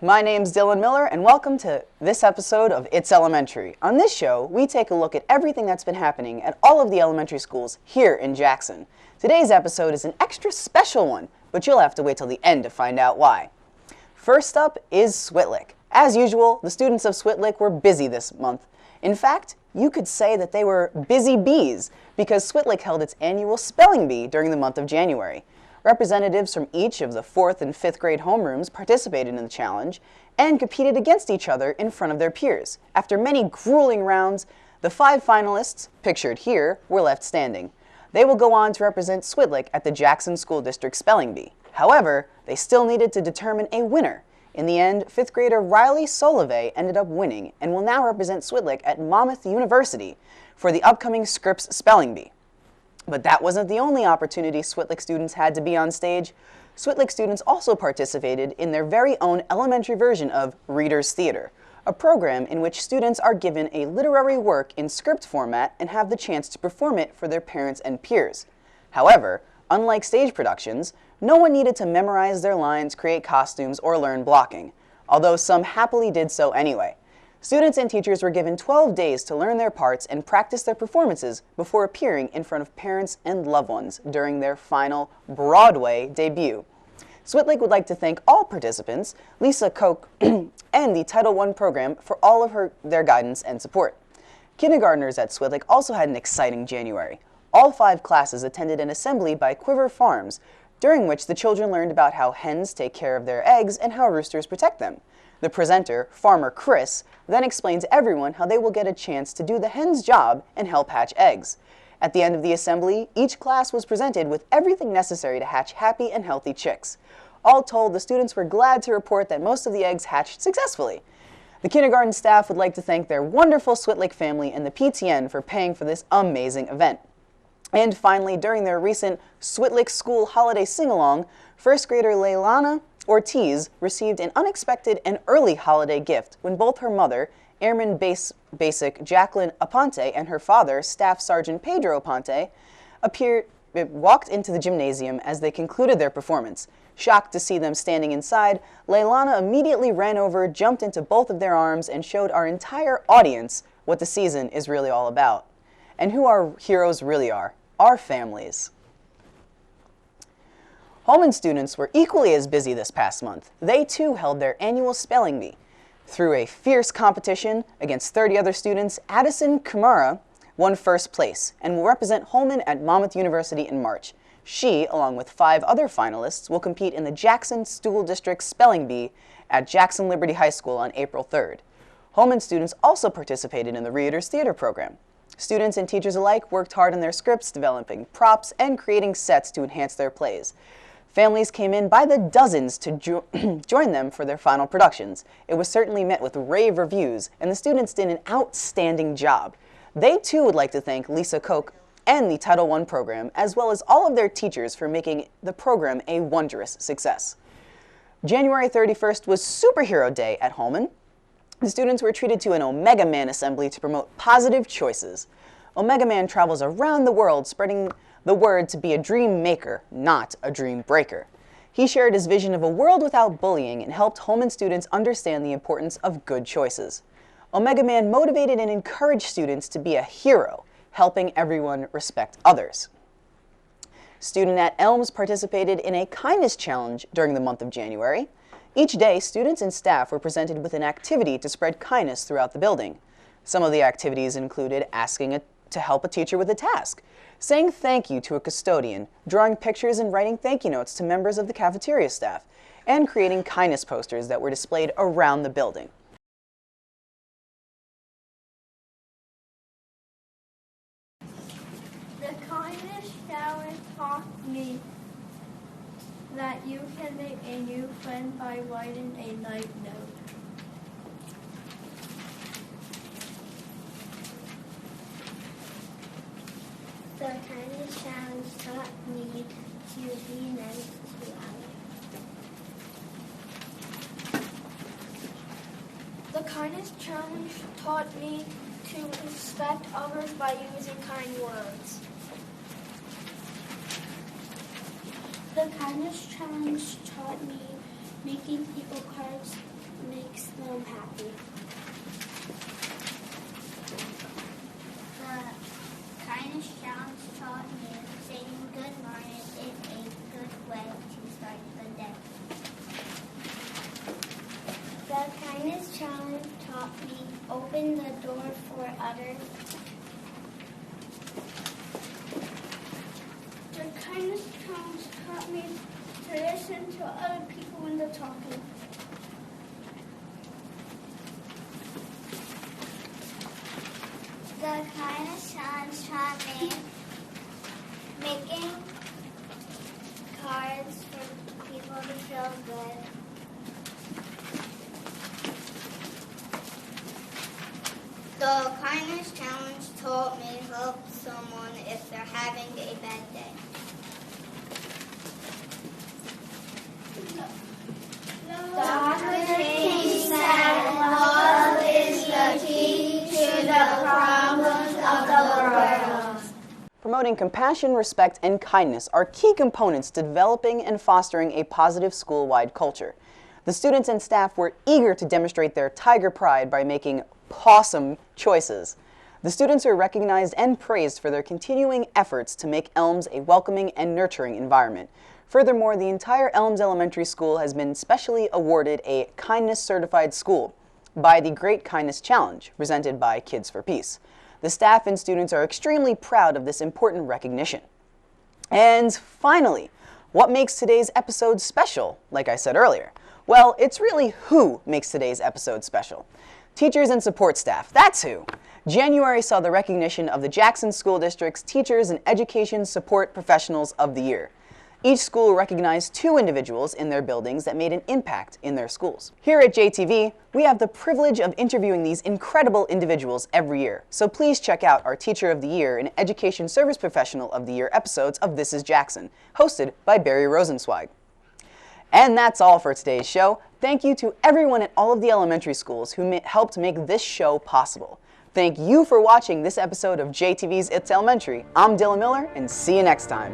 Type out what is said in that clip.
My name's Dylan Miller, and welcome to this episode of It's Elementary. On this show, we take a look at everything that's been happening at all of the elementary schools here in Jackson. Today's episode is an extra special one, but you'll have to wait till the end to find out why. First up is Switlick. As usual, the students of Switlick were busy this month. In fact, you could say that they were busy bees, because Switlick held its annual spelling bee during the month of January. Representatives from each of the 4th and 5th grade homerooms participated in the challenge and competed against each other in front of their peers. After many grueling rounds, the 5 finalists, pictured here, were left standing. They will go on to represent Switlick at the Jackson School District Spelling Bee. However, they still needed to determine a winner. In the end, 5th grader Riley Solove ended up winning and will now represent Switlick at Monmouth University for the upcoming Scripps Spelling Bee. But that wasn't the only opportunity Switlick students had to be on stage. Switlick students also participated in their very own elementary version of Reader's Theater, a program in which students are given a literary work in script format and have the chance to perform it for their parents and peers. However, unlike stage productions, no one needed to memorize their lines, create costumes, or learn blocking, although some happily did so anyway. Students and teachers were given 12 days to learn their parts and practice their performances before appearing in front of parents and loved ones during their final Broadway debut. Switlick would like to thank all participants, Lisa Koch, and the Title I program for all of their guidance and support. Kindergartners at Switlick also had an exciting January. All 5 classes attended an assembly by Quiver Farms, during which the children learned about how hens take care of their eggs and how roosters protect them. The presenter, Farmer Chris, then explains to everyone how they will get a chance to do the hen's job and help hatch eggs. At the end of the assembly, each class was presented with everything necessary to hatch happy and healthy chicks. All told, the students were glad to report that most of the eggs hatched successfully. The kindergarten staff would like to thank their wonderful Switlick family and the PTN for paying for this amazing event. And finally, during their recent Switlick School Holiday Sing-Along, 1st grader Leilana Ortiz received an unexpected and early holiday gift when both her mother, Airman Basic Jacqueline Aponte, and her father, Staff Sergeant Pedro Aponte, walked into the gymnasium as they concluded their performance. Shocked to see them standing inside, Leilana immediately ran over, jumped into both of their arms, and showed our entire audience what the season is really all about. And who our heroes really are: our families. Holman students were equally as busy this past month. They too held their annual spelling bee. Through a fierce competition against 30 other students, Addison Kumara won 1st place and will represent Holman at Monmouth University in March. She, along with 5 other finalists, will compete in the Jackson School District Spelling Bee at Jackson Liberty High School on April 3rd. Holman students also participated in the Reader's Theater program. Students and teachers alike worked hard on their scripts, developing props and creating sets to enhance their plays. Families came in by the dozens to join them for their final productions. It was certainly met with rave reviews, and the students did an outstanding job. They too would like to thank Lisa Koch and the Title I program, as well as all of their teachers for making the program a wondrous success. January 31st was Superhero Day at Holman. The students were treated to an Omega Man assembly to promote positive choices. Omega Man travels around the world spreading the word to be a dream maker, not a dream breaker. He shared his vision of a world without bullying and helped Holman students understand the importance of good choices. Omega Man motivated and encouraged students to be a hero, helping everyone respect others. Student at Elms participated in a kindness challenge during the month of January. Each day, students and staff were presented with an activity to spread kindness throughout the building. Some of the activities included asking to help a teacher with a task, saying thank you to a custodian, drawing pictures and writing thank you notes to members of the cafeteria staff, and creating kindness posters that were displayed around the building. The kindness challenge taught me that you can make a new friend by writing a nice note. The kindness challenge taught me to be nice to others. The kindness challenge taught me to respect others by using kind words. The kindness challenge taught me making people cards makes them happy. The kindness challenge taught me saying good morning is a good way to start the day. The kindness challenge taught me open the door for others. The kindness challenge taught me to listen to other people when they're talking. The kindness challenge taught me making cards for people to feel good. The kindness challenge taught me to help someone if they're having a bad day. Dr. King said love is the key to the problems of the world. Promoting compassion, respect, and kindness are key components to developing and fostering a positive school-wide culture. The students and staff were eager to demonstrate their tiger pride by making awesome choices. The students are recognized and praised for their continuing efforts to make Elms a welcoming and nurturing environment. Furthermore, the entire Elms Elementary School has been specially awarded a Kindness Certified School by the Great Kindness Challenge, presented by Kids for Peace. The staff and students are extremely proud of this important recognition. And finally, what makes today's episode special, like I said earlier? Well, it's really who makes today's episode special. Teachers and support staff, that's who. January saw the recognition of the Jackson School District's Teachers and Education Support Professionals of the Year. Each school recognized 2 individuals in their buildings that made an impact in their schools. Here at JTV, we have the privilege of interviewing these incredible individuals every year, so please check out our Teacher of the Year and Education Service Professional of the Year episodes of This is Jackson, hosted by Barry Rosenzweig. And that's all for today's show. Thank you to everyone at all of the elementary schools who helped make this show possible. Thank you for watching this episode of JTV's It's Elementary. I'm Dylan Miller, and see you next time.